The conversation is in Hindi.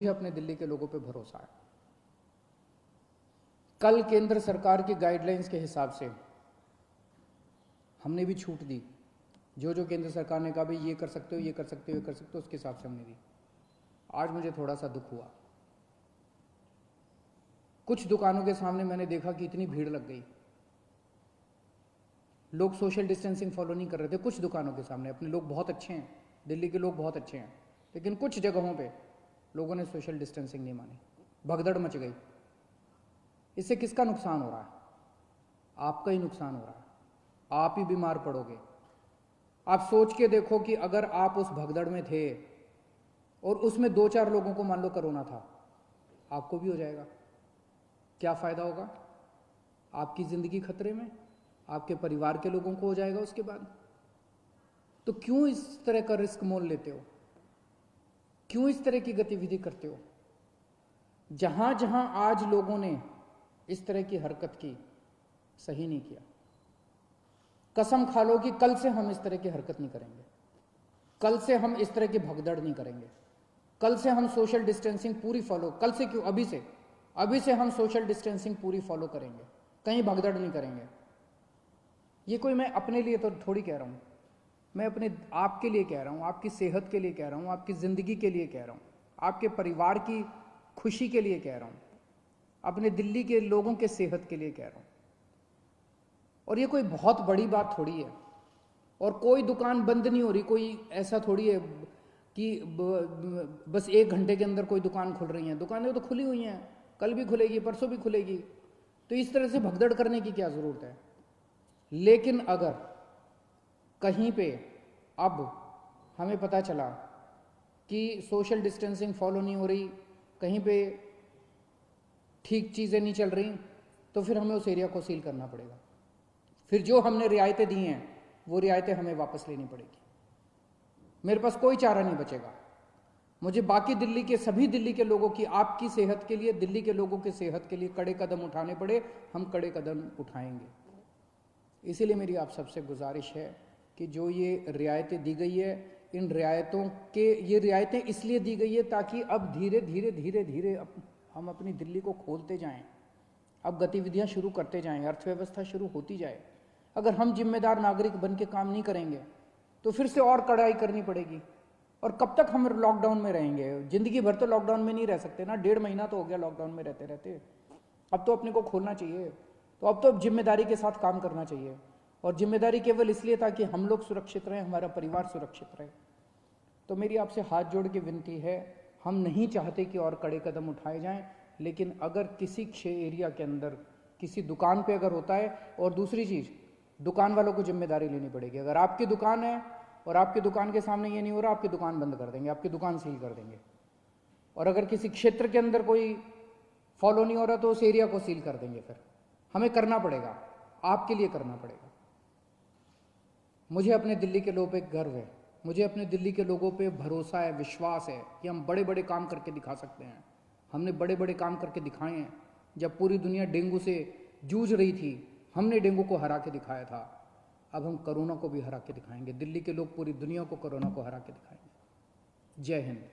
अपने दिल्ली के लोगों पे भरोसा है। कल केंद्र सरकार की गाइडलाइंस के हिसाब से हमने भी छूट दी। जो जो केंद्र सरकार ने कहा भाई ये कर सकते हो, ये कर सकते हो, ये कर सकते हो, उसके हिसाब से हमने दी। आज मुझे थोड़ा सा दुख हुआ। कुछ दुकानों के सामने मैंने देखा कि इतनी भीड़ लग गई, लोग सोशल डिस्टेंसिंग फॉलो नहीं कर रहे थे। कुछ दुकानों के सामने, अपने लोग बहुत अच्छे हैं, दिल्ली के लोग बहुत अच्छे हैं, लेकिन कुछ जगहों पे लोगों ने सोशल डिस्टेंसिंग नहीं मानी, भगदड़ मच गई। इससे किसका नुकसान हो रहा है? आपका ही नुकसान हो रहा है। आप ही बीमार पड़ोगे। आप सोच के देखो कि अगर आप उस भगदड़ में थे और उसमें 2-4 लोगों को मान लो कोरोना था, आपको भी हो जाएगा, क्या फायदा होगा? आपकी जिंदगी खतरे में, आपके परिवार के लोगों को हो जाएगा उसके बाद। तो क्यों इस तरह का रिस्क मोल लेते हो? क्यों इस तरह की गतिविधि करते हो? जहां जहां आज लोगों ने इस तरह की हरकत की, सही नहीं किया। कसम खा लो कि कल से हम इस तरह की हरकत नहीं करेंगे, कल से हम इस तरह की भगदड़ नहीं करेंगे, कल से हम सोशल डिस्टेंसिंग पूरी फॉलो, कल से क्यों, अभी से हम सोशल डिस्टेंसिंग पूरी फॉलो करेंगे, कहीं भगदड़ नहीं करेंगे। ये कोई मैं अपने लिए तो थोड़ी कह रहा हूं, मैं अपने आपके लिए कह रहा हूं, आपकी सेहत के लिए कह रहा हूं, आपकी जिंदगी के लिए कह रहा हूं, आपके परिवार की खुशी के लिए कह रहा हूं, अपने दिल्ली के लोगों के सेहत के लिए कह रहा हूं। और ये कोई बहुत बड़ी बात थोड़ी है। और कोई दुकान बंद नहीं हो रही, कोई ऐसा थोड़ी है कि बस 1 घंटे के अंदर कोई दुकान खुल रही है। दुकानें तो खुली हुई हैं, कल भी खुलेगी, परसों भी खुलेगी। तो इस तरह से भगदड़ करने की क्या ज़रूरत है? लेकिन अगर कहीं पे अब हमें पता चला कि सोशल डिस्टेंसिंग फॉलो नहीं हो रही, कहीं पे ठीक चीज़ें नहीं चल रही, तो फिर हमें उस एरिया को सील करना पड़ेगा। फिर जो हमने रियायतें दी हैं वो रियायतें हमें वापस लेनी पड़ेगी। मेरे पास कोई चारा नहीं बचेगा। मुझे बाकी दिल्ली के, सभी दिल्ली के लोगों की, आपकी सेहत के लिए, दिल्ली के लोगों की सेहत के लिए कड़े कदम उठाने पड़े, हम कड़े कदम उठाएंगे। इसीलिए मेरी आप सबसे गुजारिश है कि जो ये रियायतें दी गई है, इन रियायतों के, ये रियायतें इसलिए दी गई है ताकि अब धीरे धीरे धीरे धीरे हम अपनी दिल्ली को खोलते जाएं, अब गतिविधियां शुरू करते जाएं, अर्थव्यवस्था शुरू होती जाए। अगर हम जिम्मेदार नागरिक बन के काम नहीं करेंगे तो फिर से और कड़ाई करनी पड़ेगी। और कब तक हम लॉकडाउन में रहेंगे? जिंदगी भर तो लॉकडाउन में नहीं रह सकते ना। 1.5 महीना तो हो गया लॉकडाउन में रहते रहते। अब तो अपने को खोलना चाहिए। तो अब तो जिम्मेदारी के साथ काम करना चाहिए। और जिम्मेदारी केवल इसलिए ताकि हम लोग सुरक्षित रहें, हमारा परिवार सुरक्षित रहे। तो मेरी आपसे हाथ जोड़ के विनती है, हम नहीं चाहते कि और कड़े कदम उठाए जाएं, लेकिन अगर किसी एरिया के अंदर किसी दुकान पे अगर होता है, और दूसरी चीज़, दुकान वालों को जिम्मेदारी लेनी पड़ेगी। अगर आपकी दुकान है और आपकी दुकान के सामने ये नहीं हो रहा, आपकी दुकान बंद कर देंगे, आपकी दुकान सील कर देंगे। और अगर किसी क्षेत्र के अंदर कोई फॉलो नहीं हो रहा तो उस एरिया को सील कर देंगे। फिर हमें करना पड़ेगा, आपके लिए करना पड़ेगा। मुझे अपने दिल्ली के लोगों पे गर्व है, मुझे अपने दिल्ली के लोगों पे भरोसा है, विश्वास है कि हम बड़े बड़े काम करके दिखा सकते हैं। हमने बड़े बड़े काम करके दिखाए हैं। जब पूरी दुनिया डेंगू से जूझ रही थी, हमने डेंगू को हरा के दिखाया था। अब हम कोरोना को भी हरा के दिखाएंगे। दिल्ली के लोग पूरी दुनिया को कोरोना को हरा के दिखाएंगे। जय हिंद।